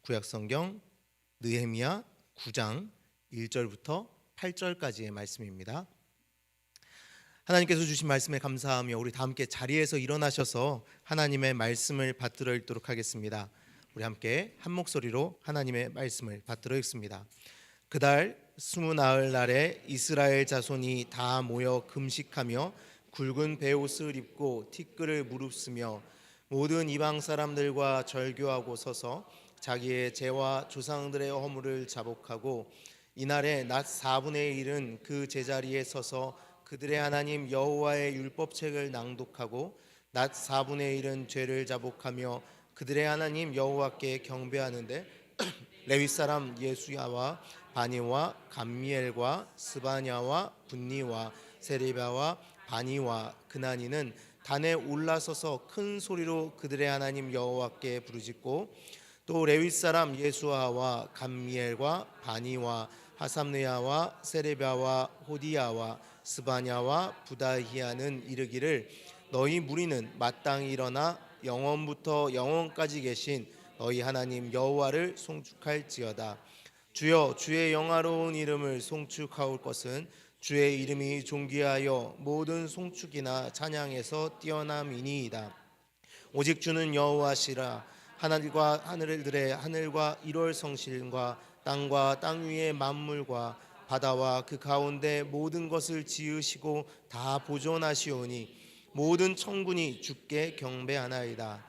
구약성경 느헤미야 9장 1절부터 8절까지의 말씀입니다. 하나님께서 주신 말씀에 감사하며 우리 다 함께 자리에서 일어나셔서 하나님의 말씀을 받들어 읽도록 하겠습니다. 우리 함께 한 목소리로 하나님의 말씀을 받들어 읽습니다. 그달 20나흘 날에 이스라엘 자손이 다 모여 금식하며 굵은 베옷을 입고 티끌을 무릅쓰며 모든 이방 사람들과 절교하고 서서 자기의 죄와 조상들의 허물을 자복하고 이날에 낮 4분의 1은 그 제자리에 서서 그들의 하나님 여호와의 율법책을 낭독하고 낮 4분의 1은 죄를 자복하며 그들의 하나님 여호와께 경배하는데 레위 사람 예수야와 바니와 감미엘과 스바냐와 분니와 세레바와 바니와 그나니는 단에 올라서서 큰 소리로 그들의 하나님 여호와께 부르짖고 또 레위 사람 예수아와 감미엘과 바니와 하삼느야와 세레바와 호디야와 스바냐와 부다히야는 이르기를 너희 무리는 마땅히 일어나 영원부터 영원까지 계신 너희 하나님 여호와를 송축할지어다. 주여 주의 영화로운 이름을 송축하올 것은 주의 이름이 존귀하여 모든 송축이나 찬양에서 뛰어남이니이다. 오직 주는 여호와시라. 하늘과 하늘들의 하늘과 1월 성실과 땅과 땅 위의 만물과 바다와 그 가운데 모든 것을 지으시고 다 보존하시오니 모든 천군이 주께 경배하나이다.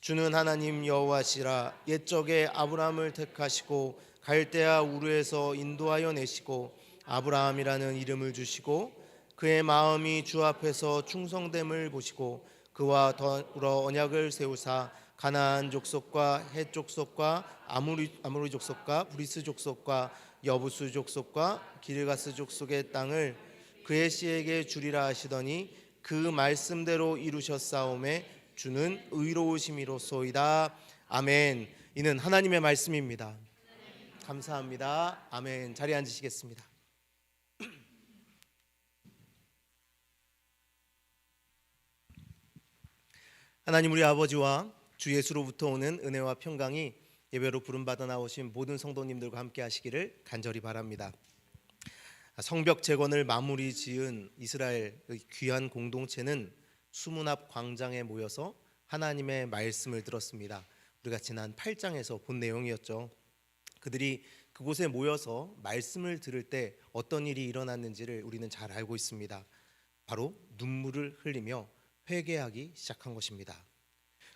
주는 하나님 여호와시라. 옛적에 아브라함을 택하시고 갈대아 우르에서 인도하여 내시고 아브라함이라는 이름을 주시고 그의 마음이 주 앞에서 충성됨을 보시고 그와 더불어 언약을 세우사 가나안 족속과 헷 족속과 아모리 족속과 브리스 족속과 여부수 족속과 기르가스 족속의 땅을 그의 씨에게 주리라 하시더니 그 말씀대로 이루셨사오매 주는 의로우심이로소이다. 아멘. 이는 하나님의 말씀입니다. 감사합니다. 아멘. 자리에 앉으시겠습니다. 하나님 우리 아버지와 주 예수로부터 오는 은혜와 평강이 예배로 부름받아 나오신 모든 성도님들과 함께 하시기를 간절히 바랍니다. 성벽 재건을 마무리 지은 이스라엘의 귀한 공동체는 수문 앞 광장에 모여서 하나님의 말씀을 들었습니다. 우리가 지난 8장에서 본 내용이었죠. 그들이 그곳에 모여서 말씀을 들을 때 어떤 일이 일어났는지를 우리는 잘 알고 있습니다. 바로 눈물을 흘리며 회개하기 시작한 것입니다.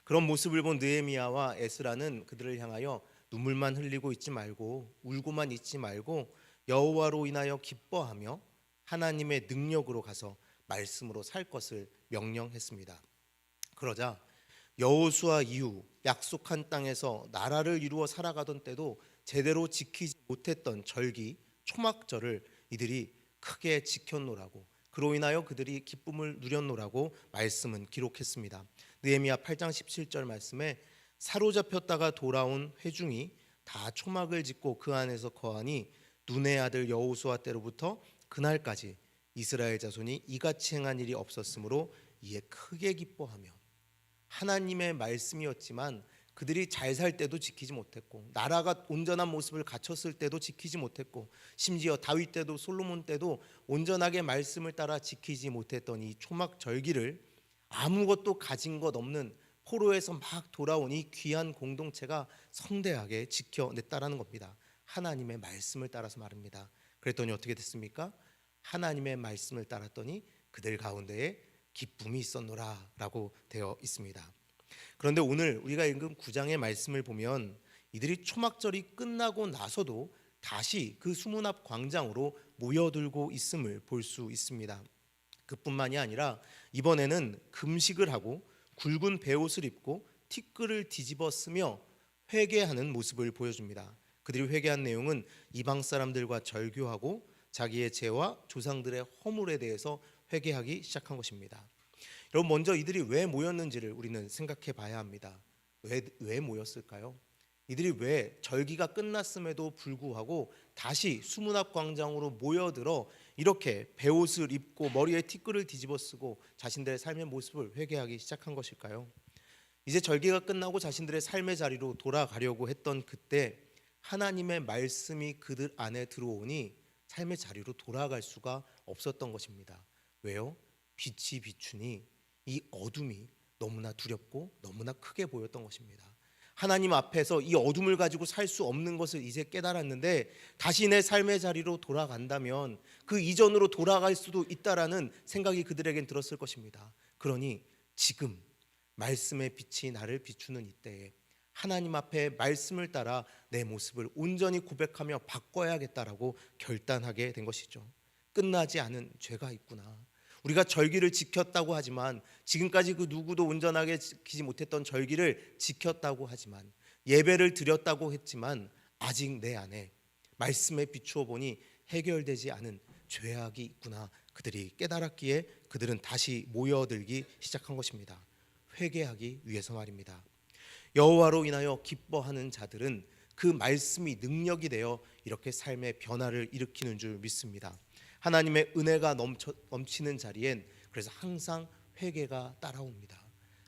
그런 모습을 본 느헤미야와 에스라는 그들을 향하여 눈물만 흘리고 있지 말고 울고만 있지 말고 여호와로 인하여 기뻐하며 하나님의 능력으로 가서 말씀으로 살 것을 명령했습니다. 그러자 여호수아 이후 약속한 땅에서 나라를 이루어 살아가던 때도 제대로 지키지 못했던 절기 초막절을 이들이 크게 지켰노라고, 그로 인하여 그들이 기쁨을 누렸노라고 말씀은 기록했습니다. 느헤미야 8장 17절 말씀에 사로잡혔다가 돌아온 회중이 다 초막을 짓고 그 안에서 거하니 눈의 아들 여호수아 때로부터 그날까지 이스라엘 자손이 이같이 행한 일이 없었으므로 이에 크게 기뻐하며, 하나님의 말씀이었지만 그들이 잘 살 때도 지키지 못했고 나라가 온전한 모습을 갖췄을 때도 지키지 못했고 심지어 다윗 때도 솔로몬 때도 온전하게 말씀을 따라 지키지 못했던 이 초막 절기를 아무것도 가진 것 없는 포로에서 막 돌아온 이 귀한 공동체가 성대하게 지켜냈다라는 겁니다. 하나님의 말씀을 따라서 말입니다. 그랬더니 어떻게 됐습니까? 하나님의 말씀을 따랐더니 그들 가운데에 기쁨이 있었노라 라고 되어 있습니다. 그런데 오늘 우리가 읽은 9장의 말씀을 보면 이들이 초막절이 끝나고 나서도 다시 그 수문 앞 광장으로 모여들고 있음을 볼 수 있습니다. 그뿐만이 아니라 이번에는 금식을 하고 굵은 베옷을 입고 티끌을 뒤집어 쓰며 회개하는 모습을 보여줍니다. 그들이 회개한 내용은 이방 사람들과 절교하고 자기의 죄와 조상들의 허물에 대해서 회개하기 시작한 것입니다. 여러분, 먼저 이들이 왜 모였는지를 우리는 생각해 봐야 합니다. 왜 모였을까요? 이들이 왜 절기가 끝났음에도 불구하고 다시 수문 앞 광장으로 모여들어 이렇게 베옷을 입고 머리에 티끌을 뒤집어 쓰고 자신들의 삶의 모습을 회개하기 시작한 것일까요? 이제 절기가 끝나고 자신들의 삶의 자리로 돌아가려고 했던 그때 하나님의 말씀이 그들 안에 들어오니 삶의 자리로 돌아갈 수가 없었던 것입니다. 왜요? 빛이 비추니 이 어둠이 너무나 두렵고 너무나 크게 보였던 것입니다. 하나님 앞에서 이 어둠을 가지고 살 수 없는 것을 이제 깨달았는데 다시 내 삶의 자리로 돌아간다면 그 이전으로 돌아갈 수도 있다라는 생각이 그들에겐 들었을 것입니다. 그러니 지금 말씀의 빛이 나를 비추는 이때에 하나님 앞에 말씀을 따라 내 모습을 온전히 고백하며 바꿔야겠다라고 결단하게 된 것이죠. 끝나지 않은 죄가 있구나. 우리가 절기를 지켰다고 하지만 지금까지 그 누구도 온전하게 지키지 못했던 절기를 지켰다고 하지만 예배를 드렸다고 했지만 아직 내 안에 말씀에 비추어 보니 해결되지 않은 죄악이 있구나. 그들이 깨달았기에 그들은 다시 모여들기 시작한 것입니다. 회개하기 위해서 말입니다. 여호와로 인하여 기뻐하는 자들은 그 말씀이 능력이 되어 이렇게 삶의 변화를 일으키는 줄 믿습니다. 하나님의 은혜가 넘치는 자리엔 그래서 항상 회개가 따라옵니다.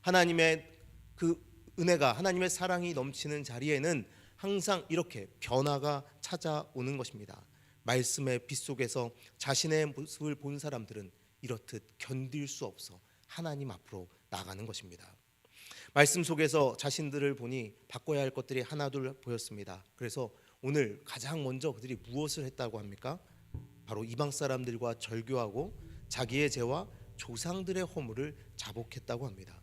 하나님의 그 은혜가, 하나님의 사랑이 넘치는 자리에는 항상 이렇게 변화가 찾아오는 것입니다. 말씀의 빛 속에서 자신의 모습을 본 사람들은 이렇듯 견딜 수 없어 하나님 앞으로 나가는 것입니다. 말씀 속에서 자신들을 보니 바꿔야 할 것들이 하나둘 보였습니다. 그래서 오늘 가장 먼저 그들이 무엇을 했다고 합니까? 바로 이방 사람들과 절교하고 자기의 죄와 조상들의 허물을 자복했다고 합니다.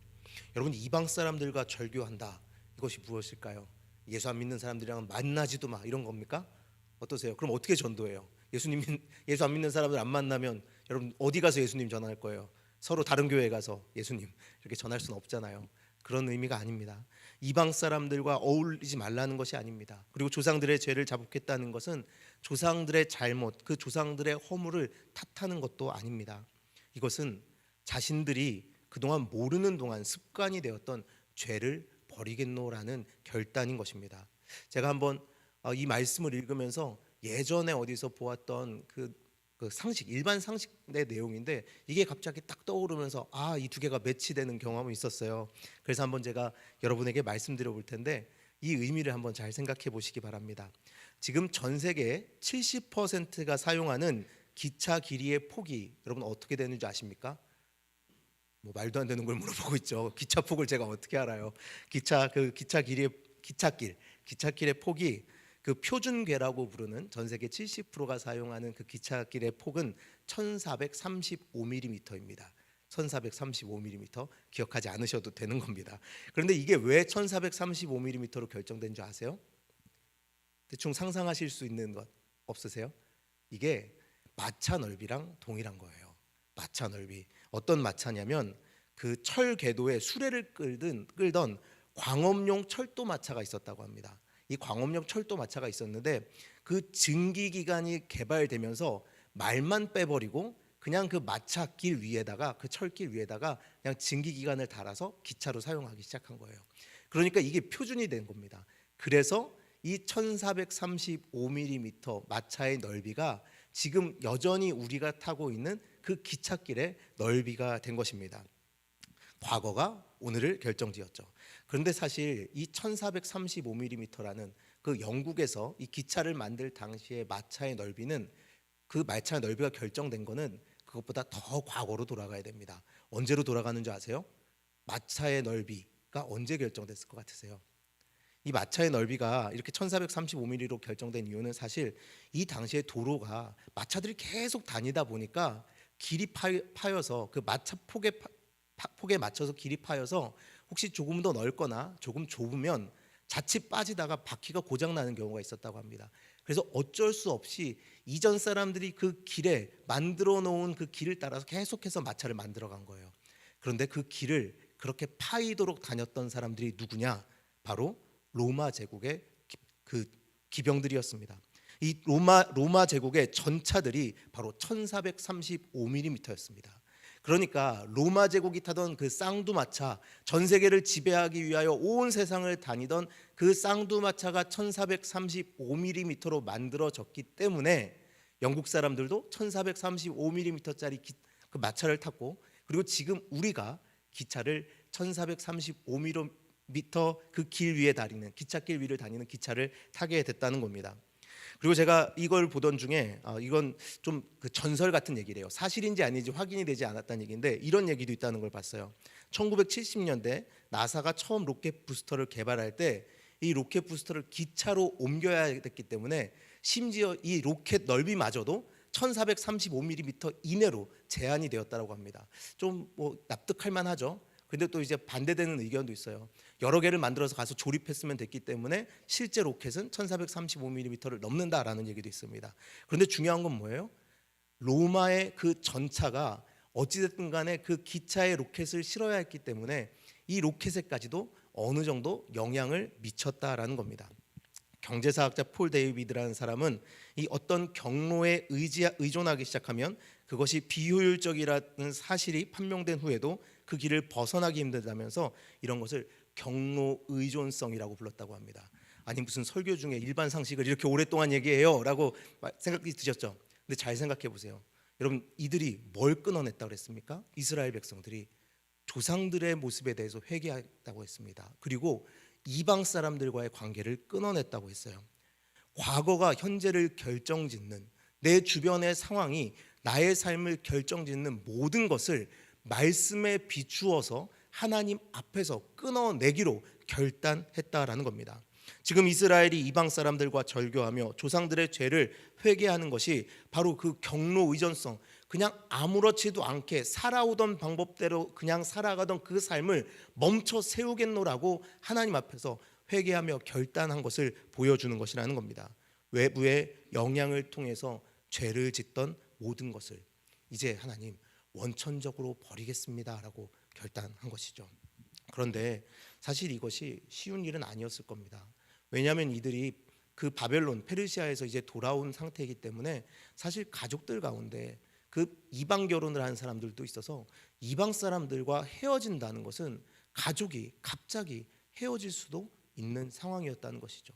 여러분, 이방 사람들과 절교한다, 이것이 무엇일까요? 예수 안 믿는 사람들이랑 만나지도 마, 이런 겁니까? 어떠세요? 그럼 어떻게 전도해요? 예수 안 믿는 사람들 안 만나면 여러분 어디 가서 예수님 전할 거예요? 서로 다른 교회에 가서 예수님 이렇게 전할 수는 없잖아요. 그런 의미가 아닙니다. 이방 사람들과 어울리지 말라는 것이 아닙니다. 그리고 조상들의 죄를 자복했다는 것은 조상들의 잘못, 그 조상들의 허물을 탓하는 것도 아닙니다. 이것은 자신들이 그동안 모르는 동안 습관이 되었던 죄를 버리겠노라는 결단인 것입니다. 제가 한번 이 말씀을 읽으면서 예전에 어디서 보았던 그 상식, 일반 상식의 내용인데 이게 갑자기 딱 떠오르면서 이 두 개가 매치되는 경험이 있었어요. 그래서 한번 제가 여러분에게 말씀드려 볼 텐데 이 의미를 한번 잘 생각해 보시기 바랍니다. 지금 전 세계 70%가 사용하는 기차 길이의 폭이 여러분 어떻게 되는지 아십니까? 뭐 말도 안 되는 걸 물어보고 있죠. 기차 폭을 제가 어떻게 알아요? 기찻길의 폭이 그 표준궤라고 부르는 전 세계 70%가 사용하는 그 기찻길의 폭은 1435mm입니다. 1435mm 기억하지 않으셔도 되는 겁니다. 그런데 이게 왜 1435mm로 결정된 줄 아세요? 대충 상상하실 수 있는 것 없으세요? 이게 마차 넓이랑 동일한 거예요. 마차 넓이. 어떤 마차냐면 그 철 궤도에 수레를 끌던 광업용 철도 마차가 있었다고 합니다. 이 광업용 철도 마차가 있었는데 그 증기 기관이 개발되면서 말만 빼버리고 그냥 그 마차길 위에다가, 그 철길 위에다가 그냥 증기 기관을 달아서 기차로 사용하기 시작한 거예요. 그러니까 이게 표준이 된 겁니다. 그래서 이 1435mm 마차의 넓이가 지금 여전히 우리가 타고 있는 그 기찻길의 넓이가 된 것입니다. 과거가 오늘을 결정지었죠. 그런데 사실 이 1435mm라는 그 영국에서 이 기차를 만들 당시의 마차의 넓이는, 그 마차의 넓이가 결정된 거는 그것보다 더 과거로 돌아가야 됩니다. 언제로 돌아가는 줄 아세요? 마차의 넓이가 언제 결정됐을 것 같으세요? 이 마차의 넓이가 이렇게 1435mm로 결정된 이유는 사실 이 당시의 도로가 마차들이 계속 다니다 보니까 길이 파여서 그 마차 폭에 맞춰서 길이 파여서 혹시 조금 더 넓거나 조금 좁으면 자칫 빠지다가 바퀴가 고장 나는 경우가 있었다고 합니다. 그래서 어쩔 수 없이 이전 사람들이 그 길에 만들어 놓은 그 길을 따라서 계속해서 마차를 만들어 간 거예요. 그런데 그 길을 그렇게 파이도록 다녔던 사람들이 누구냐? 바로 로마 제국의 그 기병들이었습니다. 이 로마 제국의 전차들이 바로 1435mm였습니다. 그러니까 로마 제국이 타던 그 쌍두마차, 전 세계를 지배하기 위하여 온 세상을 다니던 그 쌍두마차가 1435mm로 만들어졌기 때문에 영국 사람들도 1435mm짜리 그 마차를 탔고, 그리고 지금 우리가 기차를 1435mm 미터 그 길 위에 다니는 기찻길 위를 다니는 기차를 타게 됐다는 겁니다. 그리고 제가 이걸 보던 중에 이건 좀 그 전설 같은 얘기래요. 사실인지 아닌지 확인이 되지 않았다는 얘기인데 이런 얘기도 있다는 걸 봤어요. 1970년대 나사가 처음 로켓 부스터를 개발할 때 이 로켓 부스터를 기차로 옮겨야 됐기 때문에 심지어 이 로켓 넓이마저도 1435mm 이내로 제한이 되었다고 합니다. 좀 뭐 납득할 만하죠. 근데 또 이제 반대되는 의견도 있어요. 여러 개를 만들어서 가서 조립했으면 됐기 때문에 실제 로켓은 1435mm를 넘는다라는 얘기도 있습니다. 그런데 중요한 건 뭐예요? 로마의 그 전차가 어찌됐든 간에 그 기차에 로켓을 실어야 했기 때문에 이 로켓에까지도 어느 정도 영향을 미쳤다라는 겁니다. 경제사학자 폴 데이비드라는 사람은 이 어떤 경로에 의존하기 시작하면 그것이 비효율적이라는 사실이 판명된 후에도 그 길을 벗어나기 힘들다면서 이런 것을 경로 의존성이라고 불렀다고 합니다. 아니 무슨 설교 중에 일반 상식을 이렇게 오랫동안 얘기해요 라고 생각이 드셨죠? 근데 잘 생각해 보세요. 여러분 이들이 뭘 끊어냈다고 그랬습니까? 이스라엘 백성들이 조상들의 모습에 대해서 회개했다고 했습니다. 그리고 이방 사람들과의 관계를 끊어냈다고 했어요. 과거가 현재를 결정짓는 내 주변의 상황이 나의 삶을 결정짓는 모든 것을 말씀에 비추어서 하나님 앞에서 끊어내기로 결단했다라는 겁니다. 지금 이스라엘이 이방 사람들과 절교하며 조상들의 죄를 회개하는 것이 바로 그 경로 의존성, 그냥 아무렇지도 않게 살아오던 방법대로 그냥 살아가던 그 삶을 멈춰 세우겠노라고 하나님 앞에서 회개하며 결단한 것을 보여주는 것이라는 겁니다. 외부의 영향을 통해서 죄를 짓던 모든 것을 이제 하나님 원천적으로 버리겠습니다라고 결단한 것이죠. 그런데 사실 이것이 쉬운 일은 아니었을 겁니다. 왜냐하면 이들이 그 바벨론 페르시아에서 이제 돌아온 상태이기 때문에 사실 가족들 가운데 그 이방 결혼을 하는 사람들도 있어서 이방 사람들과 헤어진다는 것은 가족이 갑자기 헤어질 수도 있는 상황이었다는 것이죠.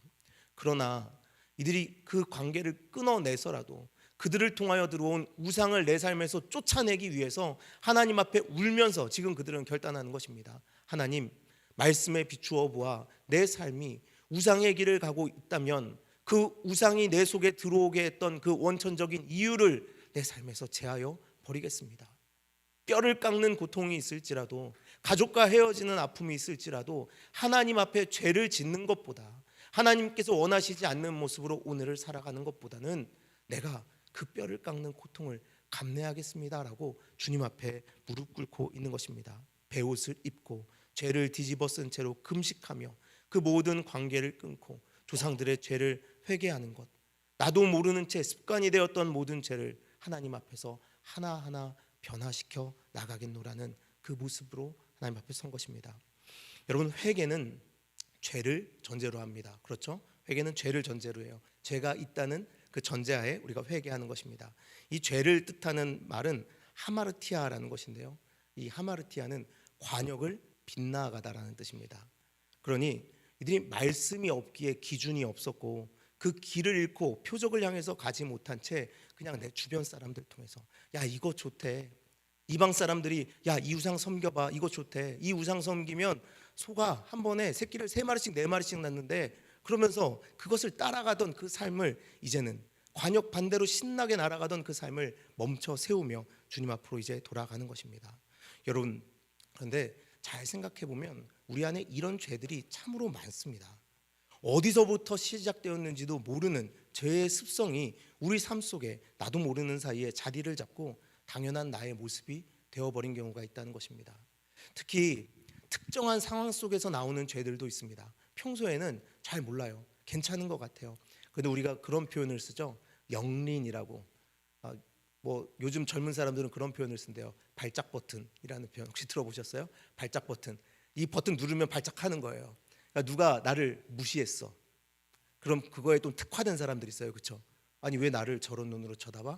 그러나 이들이 그 관계를 끊어내서라도 그들을 통하여 들어온 우상을 내 삶에서 쫓아내기 위해서 하나님 앞에 울면서 지금 그들은 결단하는 것입니다. 하나님, 말씀에 비추어 보아 내 삶이 우상의 길을 가고 있다면 그 우상이 내 속에 들어오게 했던 그 원천적인 이유를 내 삶에서 제하여 버리겠습니다. 뼈를 깎는 고통이 있을지라도 가족과 헤어지는 아픔이 있을지라도 하나님 앞에 죄를 짓는 것보다 하나님께서 원하시지 않는 모습으로 오늘을 살아가는 것보다는 내가 그 뼈를 깎는 고통을 감내하겠습니다라고 주님 앞에 무릎 꿇고 있는 것입니다. 베옷을 입고 죄를 뒤집어 쓴 채로 금식하며 그 모든 관계를 끊고 조상들의 죄를 회개하는 것, 나도 모르는 채 습관이 되었던 모든 죄를 하나님 앞에서 하나하나 변화시켜 나가겠노라는 그 모습으로 하나님 앞에 선 것입니다. 여러분, 회개는 죄를 전제로 합니다. 그렇죠? 회개는 죄를 전제로 해요. 죄가 있다는 그 전제하에 우리가 회개하는 것입니다. 이 죄를 뜻하는 말은 하마르티아라는 것인데요, 이 하마르티아는 관역을 빗나가다라는 뜻입니다. 그러니 이들이 말씀이 없기에 기준이 없었고 그 길을 잃고 표적을 향해서 가지 못한 채 그냥 내 주변 사람들 통해서 야 이거 좋대, 이방 사람들이 야 이 우상 섬겨봐, 이거 좋대, 이 우상 섬기면 소가 한 번에 새끼를 3마리씩 4마리씩 낳는데, 그러면서 그것을 따라가던 그 삶을 이제는 관역 반대로 신나게 날아가던 그 삶을 멈춰 세우며 주님 앞으로 이제 돌아가는 것입니다. 여러분, 그런데 잘 생각해 보면 우리 안에 이런 죄들이 참으로 많습니다. 어디서부터 시작되었는지도 모르는 죄의 습성이 우리 삶 속에 나도 모르는 사이에 자리를 잡고 당연한 나의 모습이 되어버린 경우가 있다는 것입니다. 특히 특정한 상황 속에서 나오는 죄들도 있습니다. 평소에는 잘 몰라요. 괜찮은 것 같아요. 그런데 우리가 그런 표현을 쓰죠. 영린이라고. 뭐 요즘 젊은 사람들은 그런 표현을 쓴대요. 발작 버튼이라는 표현 혹시 들어보셨어요? 발작 버튼. 이 버튼 누르면 발작하는 거예요. 그러니까 누가 나를 무시했어. 그럼 그거에 또 특화된 사람들이 있어요. 그렇죠? 아니 왜 나를 저런 눈으로 쳐다봐?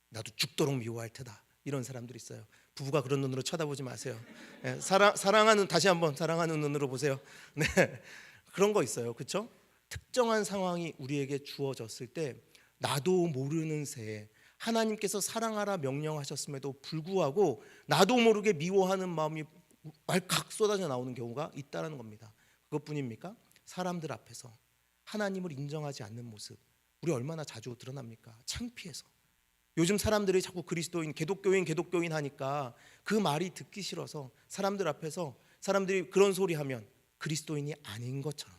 나도 죽도록 미워할 테다. 이런 사람들이 있어요. 부부가 그런 눈으로 쳐다보지 마세요. 네, 사랑하는, 다시 한번 사랑하는 눈으로 보세요. 네, 그런 거 있어요. 그렇죠? 특정한 상황이 우리에게 주어졌을 때 나도 모르는 새에 하나님께서 사랑하라 명령하셨음에도 불구하고 나도 모르게 미워하는 마음이 왈칵 쏟아져 나오는 경우가 있다는 겁니다. 그것뿐입니까? 사람들 앞에서 하나님을 인정하지 않는 모습, 우리 얼마나 자주 드러납니까? 창피해서. 요즘 사람들이 자꾸 그리스도인, 기독교인 하니까 그 말이 듣기 싫어서 사람들 앞에서 사람들이 그런 소리 하면 그리스도인이 아닌 것처럼,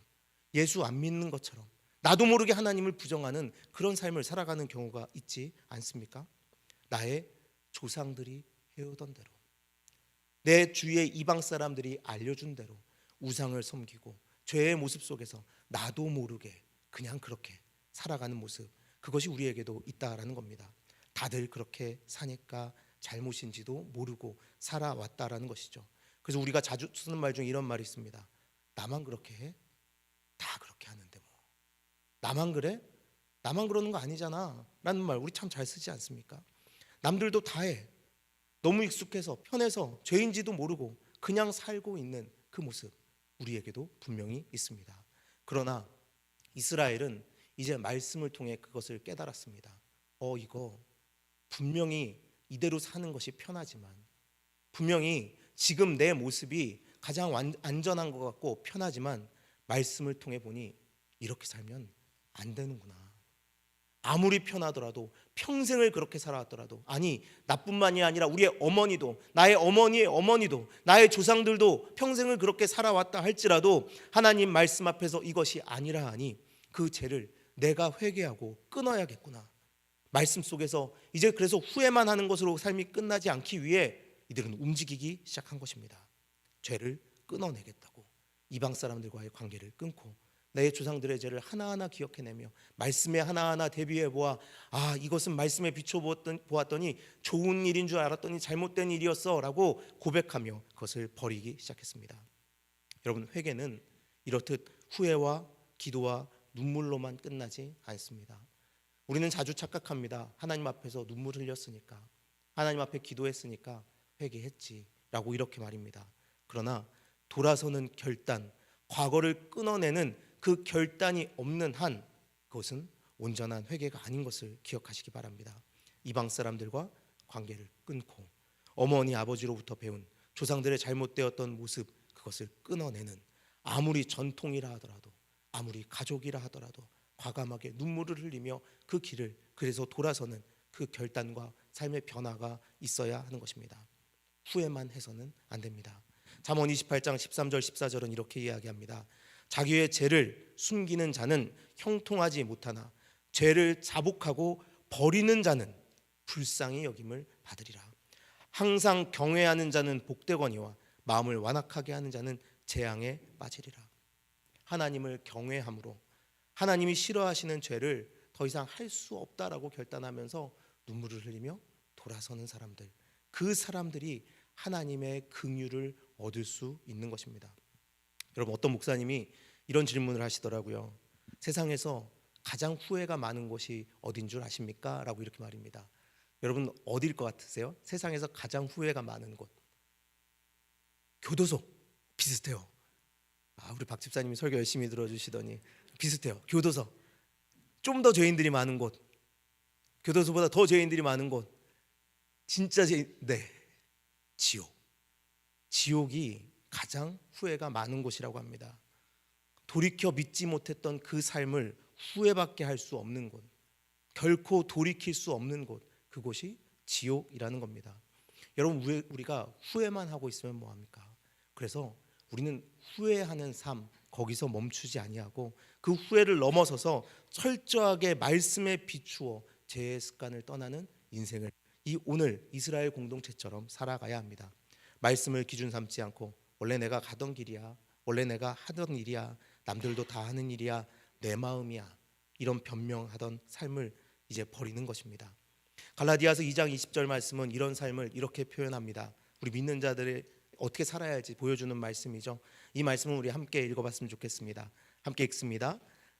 예수 안 믿는 것처럼, 나도 모르게 하나님을 부정하는 그런 삶을 살아가는 경우가 있지 않습니까? 나의 조상들이 해오던 대로, 내 주위의 이방 사람들이 알려준 대로 우상을 섬기고 죄의 모습 속에서 나도 모르게 그냥 그렇게 살아가는 모습, 그것이 우리에게도 있다라는 겁니다. 다들 그렇게 사니까 잘못인지도 모르고 살아왔다라는 것이죠. 그래서 우리가 자주 쓰는 말 중에 이런 말이 있습니다. 나만 그렇게 해? 다 그렇게 하는데 뭐. 나만 그래? 나만 그러는 거 아니잖아 라는 말 우리 참 잘 쓰지 않습니까? 남들도 다 해. 너무 익숙해서 편해서 죄인지도 모르고 그냥 살고 있는 그 모습, 우리에게도 분명히 있습니다. 그러나 이스라엘은 이제 말씀을 통해 그것을 깨달았습니다. 이거 분명히 이대로 사는 것이 편하지만, 분명히 지금 내 모습이 가장 안전한 것 같고 편하지만, 말씀을 통해 보니 이렇게 살면 안 되는구나. 아무리 편하더라도, 평생을 그렇게 살아왔더라도, 아니 나뿐만이 아니라 우리의 어머니도, 나의 어머니의 어머니도, 나의 조상들도 평생을 그렇게 살아왔다 할지라도 하나님 말씀 앞에서 이것이 아니라 하니 그 죄를 내가 회개하고 끊어야겠구나. 말씀 속에서 이제 그래서 후회만 하는 것으로 삶이 끝나지 않기 위해 이들은 움직이기 시작한 것입니다. 죄를 끊어내겠다고 이방 사람들과의 관계를 끊고 내 조상들의 죄를 하나하나 기억해내며 말씀에 하나하나 대비해 보아 이것은 말씀에 비춰보았더니 좋은 일인 줄 알았더니 잘못된 일이었어 라고 고백하며 그것을 버리기 시작했습니다. 여러분, 회개는 이렇듯 후회와 기도와 눈물로만 끝나지 않습니다. 우리는 자주 착각합니다. 하나님 앞에서 눈물 흘렸으니까, 하나님 앞에 기도했으니까 회개했지 라고 이렇게 말입니다. 그러나 돌아서는 결단, 과거를 끊어내는 그 결단이 없는 한 그것은 온전한 회개가 아닌 것을 기억하시기 바랍니다. 이방 사람들과 관계를 끊고 어머니 아버지로부터 배운 조상들의 잘못되었던 모습, 그것을 끊어내는, 아무리 전통이라 하더라도, 아무리 가족이라 하더라도 과감하게 눈물을 흘리며 그 길을, 그래서 돌아서는 그 결단과 삶의 변화가 있어야 하는 것입니다. 후회만 해서는 안 됩니다. 잠언 28장 13절 14절은 이렇게 이야기합니다. 자기의 죄를 숨기는 자는 형통하지 못하나 죄를 자복하고 버리는 자는 불쌍히 여김을 받으리라. 항상 경외하는 자는 복되거니와 마음을 완악하게 하는 자는 재앙에 빠지리라. 하나님을 경외함으로 하나님이 싫어하시는 죄를 더 이상 할 수 없다라고 결단하면서 눈물을 흘리며 돌아서는 사람들, 그 사람들이 하나님의 긍휼을 얻을 수 있는 것입니다. 여러분, 어떤 목사님이 이런 질문을 하시더라고요. 세상에서 가장 후회가 많은 곳이 어딘 줄 아십니까? 라고 이렇게 말입니다. 여러분, 어디일 것 같으세요? 세상에서 가장 후회가 많은 곳. 교도소. 비슷해요. 우리 박 집사님이 설교 열심히 들어주시더니 비슷해요. 교도소. 좀 더 죄인들이 많은 곳, 교도소보다 더 죄인들이 많은 곳, 진짜 지옥. 지옥이 가장 후회가 많은 곳이라고 합니다. 돌이켜 믿지 못했던 그 삶을 후회밖에 할 수 없는 곳, 결코 돌이킬 수 없는 곳, 그곳이 지옥이라는 겁니다. 여러분, 우리가 후회만 하고 있으면 뭐합니까? 그래서 우리는 후회하는 삶, 거기서 멈추지 아니하고 그 후회를 넘어서서 철저하게 말씀에 비추어 죄의 습관을 떠나는 인생을, 이 오늘 이스라엘 공동체처럼 살아가야 합니다. 말씀을 기준 삼지 않고 원래 내가 가던 길이야, 원래 내가 하던 일이야, 남들도 다 하는 일이야, 내 마음이야, 이런 변명하던 삶을 이제 버리는 것입니다. 갈라디아서 2장 20절 말씀은 이런 삶을 이렇게 표현합니다. 우리 믿는 자들이 어떻게 살아야 할지 보여주는 말씀이죠. 이 말씀은 우리 함께 읽어봤으면 좋겠습니다. 함께 읽습니다.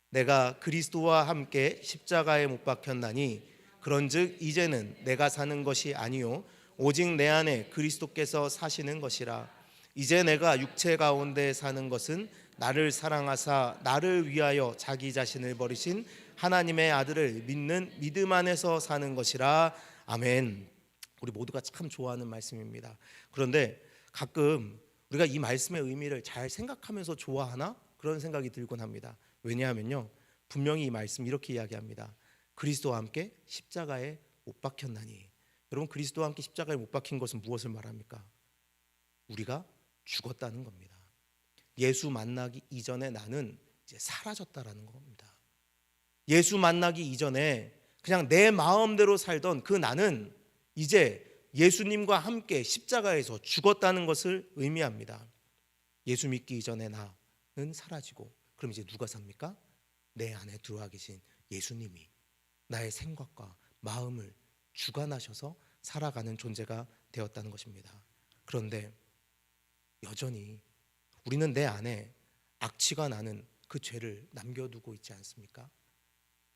내가 그리스도와 함께 십자가에 못 박혔나니 그런즉 이제는 내가 사는 것이 아니요 오직 내 안에 그리스도께서 사시는 것이라. 이제 내가 육체 가운데 사는 것은 나를 사랑하사 나를 위하여 자기 자신을 버리신 하나님의 아들을 믿는 믿음 안에서 사는 것이라. 아멘. 우리 모두가 참 좋아하는 말씀입니다. 그런데 가끔 우리가 이 말씀의 의미를 잘 생각하면서 좋아하나? 그런 생각이 들곤 합니다. 왜냐하면요, 분명히 이 말씀 이렇게 이야기합니다. 그리스도와 함께 십자가에 못 박혔나니. 여러분, 그리스도와 함께 십자가에 못 박힌 것은 무엇을 말합니까? 우리가 죽었다는 겁니다. 예수 만나기 이전에 나는 이제 사라졌다라는 겁니다. 예수 만나기 이전에 그냥 내 마음대로 살던 그 나는 이제 예수님과 함께 십자가에서 죽었다는 것을 의미합니다. 예수 믿기 이전에 나는 사라지고, 그럼 이제 누가 삽니까? 내 안에 들어와 계신 예수님이 나의 생각과 마음을 주관하셔서 살아가는 존재가 되었다는 것입니다. 그런데 여전히 우리는 내 안에 악취가 나는 그 죄를 남겨두고 있지 않습니까?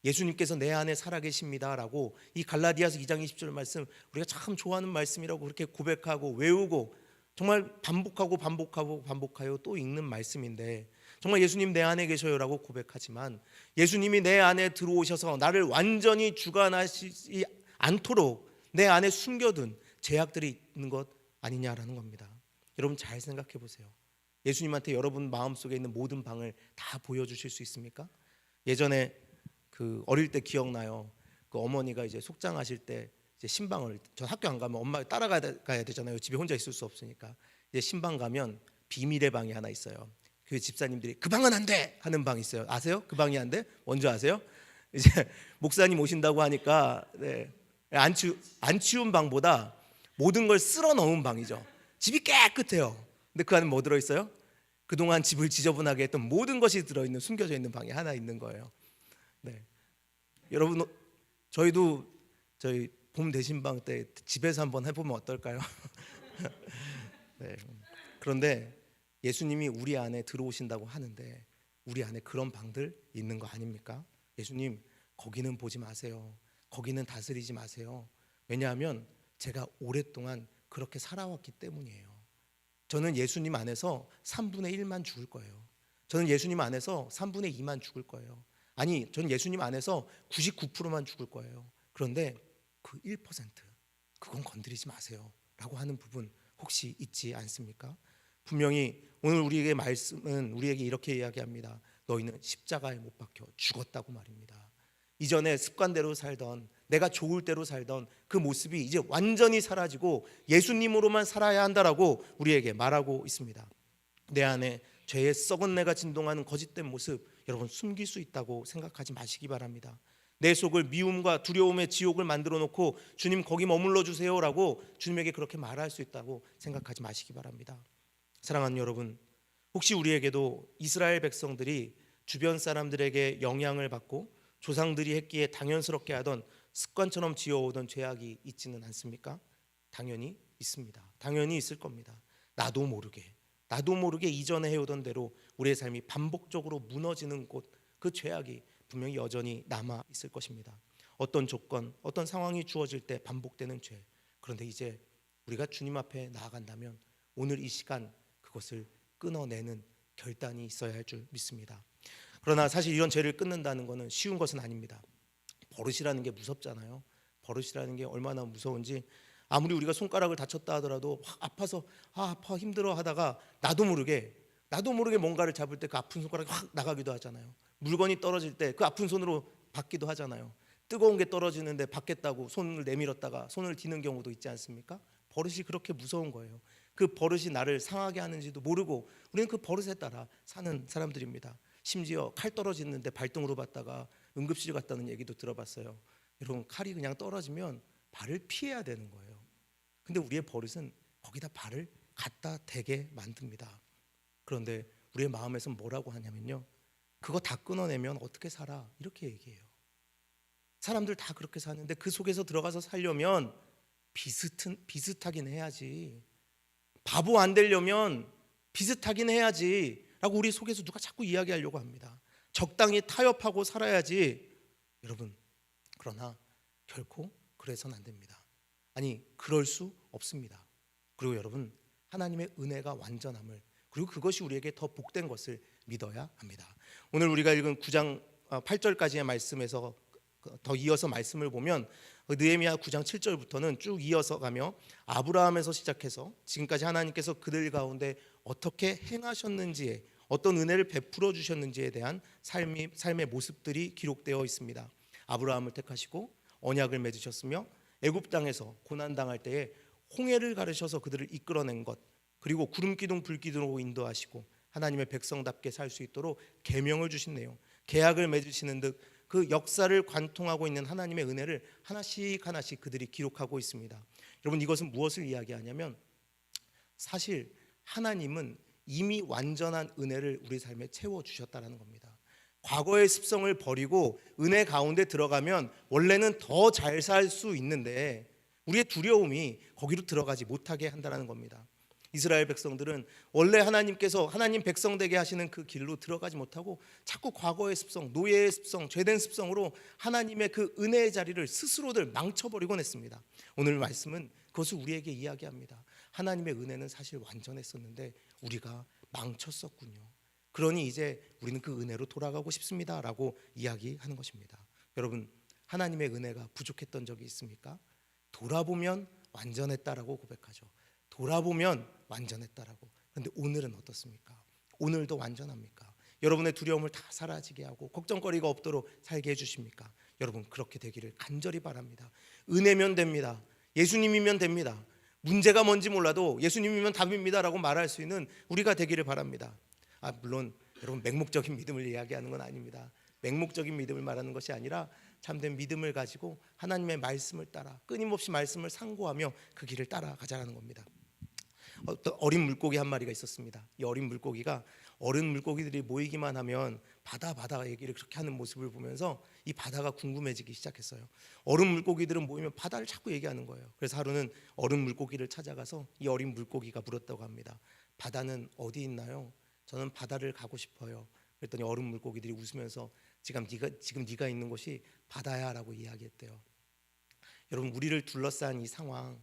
예수님께서 내 안에 살아계십니다라고 이 갈라디아서 2장 20절 말씀, 우리가 참 좋아하는 말씀이라고 그렇게 고백하고 외우고 정말 반복하여 또 읽는 말씀인데, 정말 예수님 내 안에 계셔요라고 고백하지만 예수님이 내 안에 들어오셔서 나를 완전히 주관하시지 않도록 내 안에 숨겨둔 제약들이 있는 것 아니냐라는 겁니다. 여러분, 잘 생각해 보세요. 예수님한테 여러분 마음속에 있는 모든 방을 다 보여주실 수 있습니까? 예전에 그 어릴 때 기억나요. 그 어머니가 이제 속장하실 때 이제 신방을, 저 학교 안 가면 엄마 따라가야 되잖아요. 집에 혼자 있을 수 없으니까. 이제 신방 가면 비밀의 방이 하나 있어요. 그 집사님들이 그 방은 안 돼 하는 방이 있어요. 아세요? 그 방이 안 돼? 뭔지 아세요? 이제 목사님 오신다고 하니까 안 치운 방보다 모든 걸 쓸어 넣은 방이죠. 집이 깨끗해요. 근데 그 안에 뭐 들어있어요? 그동안 집을 지저분하게 했던 모든 것이 들어있는, 숨겨져 있는 방이 하나 있는 거예요. 네. 여러분, 저희도 저희 봄 대신방 때 집에서 한번 해보면 어떨까요? 네. 그런데 예수님이 우리 안에 들어오신다고 하는데 우리 안에 그런 방들 있는 거 아닙니까? 예수님, 거기는 보지 마세요. 거기는 다스리지 마세요. 왜냐하면 제가 오랫동안 그렇게 살아왔기 때문이에요. 저는 예수님 안에서 3분의 1만 죽을 거예요. 저는 예수님 안에서 3분의 2만 죽을 거예요. 아니, 저는 예수님 안에서 99%만 죽을 거예요. 그런데 그 1%, 그건 건드리지 마세요 라고 하는 부분 혹시 있지 않습니까? 분명히 오늘 우리에게 말씀은 우리에게 이렇게 이야기합니다. 너희는 십자가에 못 박혀 죽었다고 말입니다. 이전에 습관대로 살던, 내가 좋을 대로 살던 그 모습이 이제 완전히 사라지고 예수님으로만 살아야 한다라고 우리에게 말하고 있습니다. 내 안에 죄의 썩은 내가 진동하는 거짓된 모습, 여러분 숨길 수 있다고 생각하지 마시기 바랍니다. 내 속을 미움과 두려움의 지옥을 만들어 놓고 주님 거기 머물러 주세요라고 주님에게 그렇게 말할 수 있다고 생각하지 마시기 바랍니다. 사랑하는 여러분, 혹시 우리에게도 이스라엘 백성들이 주변 사람들에게 영향을 받고 조상들이 했기에 당연스럽게 하던 습관처럼 지어오던 죄악이 있지는 않습니까? 당연히 있습니다. 당연히 있을 겁니다. 나도 모르게 이전에 해오던 대로 우리의 삶이 반복적으로 무너지는 곳, 그 죄악이 분명히 여전히 남아 있을 것입니다. 어떤 조건, 어떤 상황이 주어질 때 반복되는 죄. 그런데 이제 우리가 주님 앞에 나아간다면 오늘 이 시간 그것을 끊어내는 결단이 있어야 할 줄 믿습니다. 그러나 사실 이런 죄를 끊는다는 것은 쉬운 것은 아닙니다. 버릇이라는 게 무섭잖아요. 버릇이라는 게 얼마나 무서운지, 아무리 우리가 손가락을 다쳤다 하더라도 아파서 아파 힘들어 하다가 나도 모르게 뭔가를 잡을 때 그 아픈 손가락이 확 나가기도 하잖아요. 물건이 떨어질 때 그 아픈 손으로 받기도 하잖아요. 뜨거운 게 떨어지는데 받겠다고 손을 내밀었다가 손을 디는 경우도 있지 않습니까? 버릇이 그렇게 무서운 거예요. 그 버릇이 나를 상하게 하는지도 모르고 우리는 그 버릇에 따라 사는 사람들입니다. 심지어 칼 떨어지는데 발등으로 받다가 응급실 갔다는 얘기도 들어봤어요. 여러분, 칼이 그냥 떨어지면 발을 피해야 되는 거예요. 근데 우리의 버릇은 거기다 발을 갖다 대게 만듭니다. 그런데 우리의 마음에서 뭐라고 하냐면요, 그거 다 끊어내면 어떻게 살아? 이렇게 얘기해요. 사람들 다 그렇게 사는데 그 속에서 들어가서 살려면 비슷하긴 해야지. 바보 안 되려면 비슷하긴 해야지 라고 우리 속에서 누가 자꾸 이야기하려고 합니다. 적당히 타협하고 살아야지. 여러분, 그러나 결코 그래서는 안 됩니다. 아니, 그럴 수 없습니다. 그리고 여러분, 하나님의 은혜가 완전함을, 그리고 그것이 우리에게 더 복된 것을 믿어야 합니다. 오늘 우리가 읽은 9장 8절까지의 말씀에서 더 이어서 말씀을 보면 느헤미야 9장 7절부터는 쭉 이어서 가며 아브라함에서 시작해서 지금까지 하나님께서 그들 가운데 어떻게 행하셨는지에, 어떤 은혜를 베풀어 주셨는지에 대한 삶의 모습들이 기록되어 있습니다. 아브라함을 택하시고 언약을 맺으셨으며 애굽 땅에서 고난 당할 때에 홍해를 가르셔서 그들을 이끌어낸 것, 그리고 구름 기둥 불 기둥으로 인도하시고 하나님의 백성답게 살 수 있도록 계명을 주신 내용, 계약을 맺으시는 듯 그 역사를 관통하고 있는 하나님의 은혜를 하나씩 하나씩 그들이 기록하고 있습니다. 여러분, 이것은 무엇을 이야기하냐면 사실 하나님은 이미 완전한 은혜를 우리 삶에 채워주셨다는 겁니다. 과거의 습성을 버리고 은혜 가운데 들어가면 원래는 더 잘 살 수 있는데 우리의 두려움이 거기로 들어가지 못하게 한다는 겁니다. 이스라엘 백성들은 원래 하나님께서 하나님 백성 되게 하시는 그 길로 들어가지 못하고 자꾸 과거의 습성, 노예의 습성, 죄된 습성으로 하나님의 그 은혜의 자리를 스스로들 망쳐버리곤 했습니다. 오늘 말씀은 그것을 우리에게 이야기합니다. 하나님의 은혜는 사실 완전했었는데 우리가 망쳤었군요. 그러니 이제 우리는 그 은혜로 돌아가고 싶습니다 라고 이야기하는 것입니다. 여러분, 하나님의 은혜가 부족했던 적이 있습니까? 돌아보면 완전했다라고 고백하죠. 돌아보면 완전했다라고. 그런데 오늘은 어떻습니까? 오늘도 완전합니까? 여러분의 두려움을 다 사라지게 하고 걱정거리가 없도록 살게 해주십니까? 여러분, 그렇게 되기를 간절히 바랍니다. 은혜면 됩니다. 예수님이면 됩니다. 문제가 뭔지 몰라도 예수님이면 답입니다라고 말할 수 있는 우리가 되기를 바랍니다. 물론 여러분, 맹목적인 믿음을 이야기하는 건 아닙니다. 맹목적인 믿음을 말하는 것이 아니라 참된 믿음을 가지고 하나님의 말씀을 따라 끊임없이 말씀을 상고하며 그 길을 따라가자라는 겁니다. 어떤 어린 물고기 한 마리가 있었습니다. 이 어린 물고기가 어른 물고기들이 모이기만 하면 바다 얘기를 그렇게 하는 모습을 보면서 이 바다가 궁금해지기 시작했어요. 어른 물고기들은 모이면 바다를 자꾸 얘기하는 거예요. 그래서 하루는 어른 물고기를 찾아가서 이 어린 물고기가 물었다고 합니다. 바다는 어디 있나요? 저는 바다를 가고 싶어요. 그랬더니 어른 물고기들이 웃으면서 지금 네가 있는 곳이 바다야라고 이야기했대요. 여러분, 우리를 둘러싼 이 상황,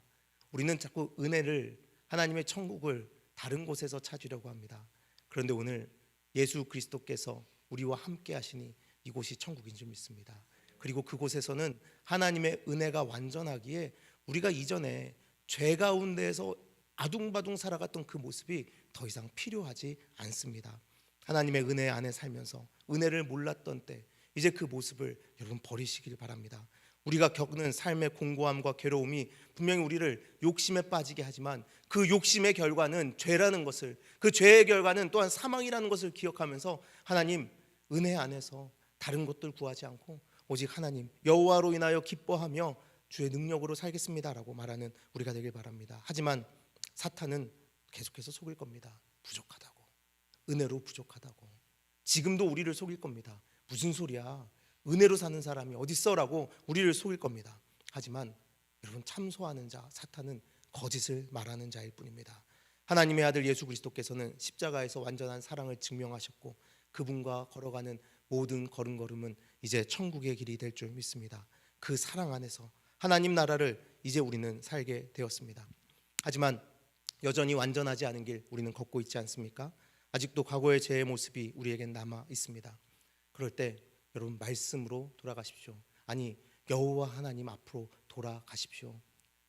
우리는 자꾸 은혜를, 하나님의 천국을 다른 곳에서 찾으려고 합니다. 그런데 오늘 예수 그리스도께서 우리와 함께 하시니 이곳이 천국인 줄 믿습니다. 그리고 그곳에서는 하나님의 은혜가 완전하기에 우리가 이전에 죄 가운데에서 아둥바둥 살아갔던 그 모습이 더 이상 필요하지 않습니다. 하나님의 은혜 안에 살면서 은혜를 몰랐던 때 이제 그 모습을 여러분 버리시길 바랍니다. 우리가 겪는 삶의 공고함과 괴로움이 분명히 우리를 욕심에 빠지게 하지만 그 욕심의 결과는 죄라는 것을, 그 죄의 결과는 또한 사망이라는 것을 기억하면서 하나님 은혜 안에서 다른 것들 구하지 않고 오직 하나님 여호와로 인하여 기뻐하며 주의 능력으로 살겠습니다라고 말하는 우리가 되길 바랍니다. 하지만 사탄은 계속해서 속일 겁니다. 부족하다고, 은혜로 부족하다고. 지금도 우리를 속일 겁니다. 무슨 소리야, 은혜로 사는 사람이 어딨어라고 우리를 속일 겁니다. 하지만 여러분, 참소하는 자 사탄은 거짓을 말하는 자일 뿐입니다. 하나님의 아들 예수 그리스도께서는 십자가에서 완전한 사랑을 증명하셨고 그분과 걸어가는 모든 걸음걸음은 이제 천국의 길이 될 줄 믿습니다. 그 사랑 안에서 하나님 나라를 이제 우리는 살게 되었습니다. 하지만 여전히 완전하지 않은 길 우리는 걷고 있지 않습니까? 아직도 과거의 죄의 모습이 우리에겐 남아 있습니다. 그럴 때 여러분, 말씀으로 돌아가십시오. 아니, 여호와 하나님 앞으로 돌아가십시오.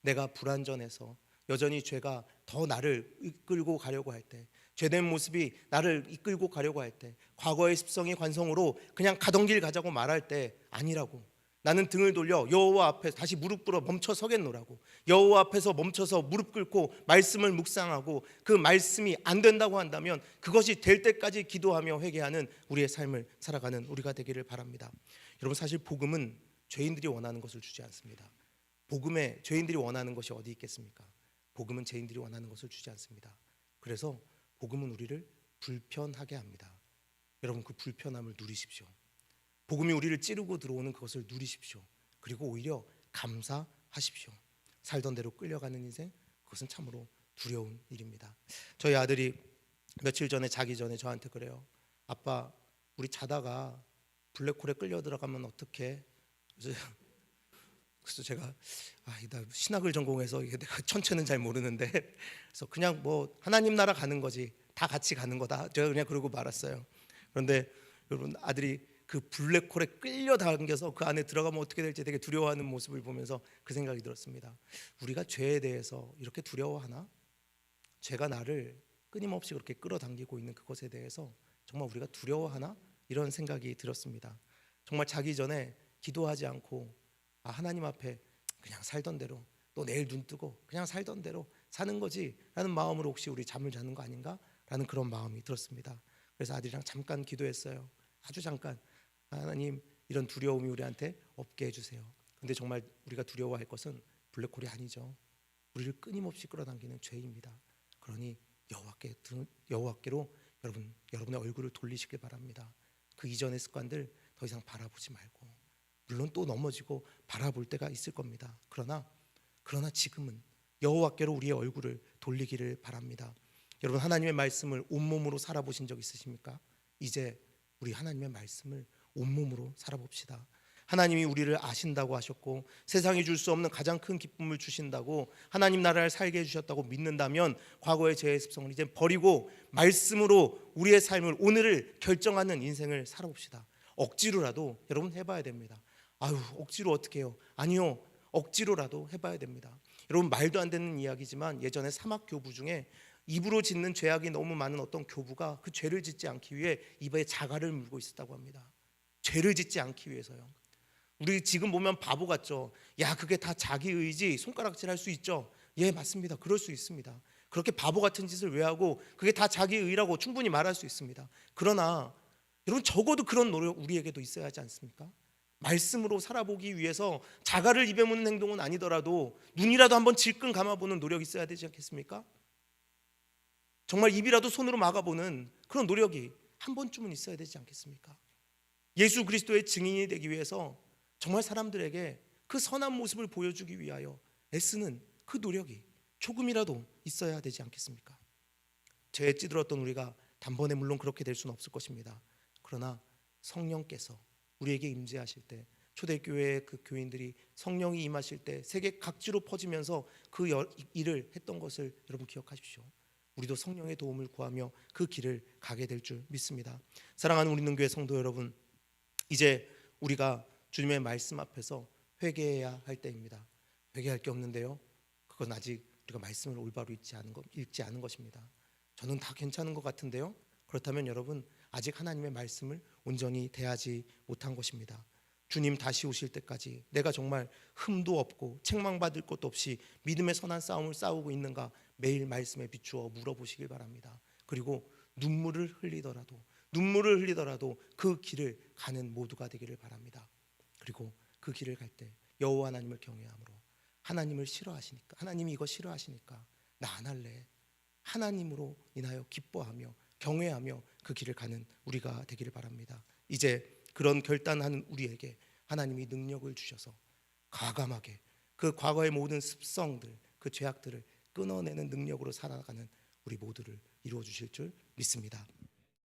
내가 불완전해서 여전히 죄가 더 나를 이끌고 가려고 할 때, 죄된 모습이 나를 이끌고 가려고 할 때, 과거의 습성이 관성으로 그냥 가던 길 가자고 말할 때 아니라고, 나는 등을 돌려 여호와 앞에 다시 무릎 꿇어 멈춰 서겠노라고, 여호와 앞에서 멈춰서 무릎 꿇고 말씀을 묵상하고 그 말씀이 안 된다고 한다면 그것이 될 때까지 기도하며 회개하는 우리의 삶을 살아가는 우리가 되기를 바랍니다. 여러분, 사실 복음은 죄인들이 원하는 것을 주지 않습니다. 복음에 죄인들이 원하는 것이 어디 있겠습니까? 복음은 죄인들이 원하는 것을 주지 않습니다. 그래서 복음은 우리를 불편하게 합니다. 여러분, 그 불편함을 누리십시오. 복음이 우리를 찌르고 들어오는 그것을 누리십시오. 그리고 오히려 감사하십시오. 살던 대로 끌려가는 인생, 그것은 참으로 두려운 일입니다. 저희 아들이 며칠 전에 자기 전에 저한테 그래요. 아빠, 우리 자다가 블랙홀에 끌려 들어가면 어떡해? 그래서 제가 나 신학을 전공해서 내가 천체는 잘 모르는데, 그래서 그냥 뭐 하나님 나라 가는 거지, 다 같이 가는 거다, 제가 그냥 그러고 말았어요. 그런데 여러분, 아들이 그 블랙홀에 끌려당겨서 그 안에 들어가면 어떻게 될지 되게 두려워하는 모습을 보면서 그 생각이 들었습니다. 우리가 죄에 대해서 이렇게 두려워하나? 죄가 나를 끊임없이 그렇게 끌어당기고 있는 그것에 대해서 정말 우리가 두려워하나 이런 생각이 들었습니다. 정말 자기 전에 기도하지 않고 하나님 앞에 그냥 살던 대로 또 내일 눈 뜨고 그냥 살던 대로 사는 거지 라는 마음으로 혹시 우리 잠을 자는 거 아닌가 라는 그런 마음이 들었습니다. 그래서 아들이랑 잠깐 기도했어요. 아주 잠깐. 하나님, 이런 두려움이 우리한테 없게 해주세요. 근데 정말 우리가 두려워할 것은 블랙홀이 아니죠. 우리를 끊임없이 끌어당기는 죄입니다. 그러니 여호와께로 여러분의 얼굴을 돌리시길 바랍니다. 그 이전의 습관들 더 이상 바라보지 말고, 물론 또 넘어지고 바라볼 때가 있을 겁니다. 그러나 지금은 여호와께로 우리의 얼굴을 돌리기를 바랍니다. 여러분, 하나님의 말씀을 온몸으로 살아보신 적 있으십니까? 이제 우리 하나님의 말씀을 온몸으로 살아봅시다. 하나님이 우리를 아신다고 하셨고 세상이 줄 수 없는 가장 큰 기쁨을 주신다고, 하나님 나라를 살게 해주셨다고 믿는다면 과거의 죄의 습성을 이제 버리고 말씀으로 우리의 삶을, 오늘을 결정하는 인생을 살아봅시다. 억지로라도 여러분 해봐야 됩니다. 억지로 어떻게 해요? 아니요, 억지로라도 해봐야 됩니다. 여러분, 말도 안 되는 이야기지만 예전에 사막 교부 중에 입으로 짓는 죄악이 너무 많은 어떤 교부가 그 죄를 짓지 않기 위해 입에 자갈을 물고 있었다고 합니다. 죄를 짓지 않기 위해서요. 우리 지금 보면 바보 같죠. 야, 그게 다 자기 의지, 손가락질 할 수 있죠. 예, 맞습니다. 그럴 수 있습니다. 그렇게 바보 같은 짓을 왜 하고, 그게 다 자기 의라고 충분히 말할 수 있습니다. 그러나 여러분, 적어도 그런 노력 우리에게도 있어야 하지 않습니까? 말씀으로 살아보기 위해서 자갈을 입에 묻는 행동은 아니더라도 눈이라도 한번 질끈 감아보는 노력이 있어야 되지 않겠습니까? 정말 입이라도 손으로 막아보는 그런 노력이 한 번쯤은 있어야 되지 않겠습니까? 예수 그리스도의 증인이 되기 위해서 정말 사람들에게 그 선한 모습을 보여주기 위하여 애쓰는 그 노력이 조금이라도 있어야 되지 않겠습니까? 죄에 찌들었던 우리가 단번에 물론 그렇게 될 수는 없을 것입니다. 그러나 성령께서 우리에게 임재하실 때, 초대교회의 그 교인들이 성령이 임하실 때 세계 각지로 퍼지면서 그 일을 했던 것을 여러분 기억하십시오. 우리도 성령의 도움을 구하며 그 길을 가게 될 줄 믿습니다. 사랑하는 우리 능교회 성도 여러분, 이제 우리가 주님의 말씀 앞에서 회개해야 할 때입니다. 회개할 게 없는데요, 그건 아직 우리가 말씀을 올바로 읽지 않은 것입니다. 저는 다 괜찮은 것 같은데요, 그렇다면 여러분, 아직 하나님의 말씀을 온전히 대하지 못한 것입니다. 주님 다시 오실 때까지 내가 정말 흠도 없고 책망받을 것도 없이 믿음의 선한 싸움을 싸우고 있는가 매일 말씀에 비추어 물어보시길 바랍니다. 그리고 눈물을 흘리더라도 그 길을 가는 모두가 되기를 바랍니다. 그리고 그 길을 갈 때 여호와 하나님을 경외함으로, 하나님을 싫어하시니까, 하나님이 이거 싫어하시니까 나 안 할래, 하나님으로 인하여 기뻐하며 경외하며 그 길을 가는 우리가 되기를 바랍니다. 이제 그런 결단하는 우리에게 하나님이 능력을 주셔서 과감하게 그 과거의 모든 습성들, 그 죄악들을 끊어내는 능력으로 살아가는 우리 모두를 이루어 주실 줄 믿습니다.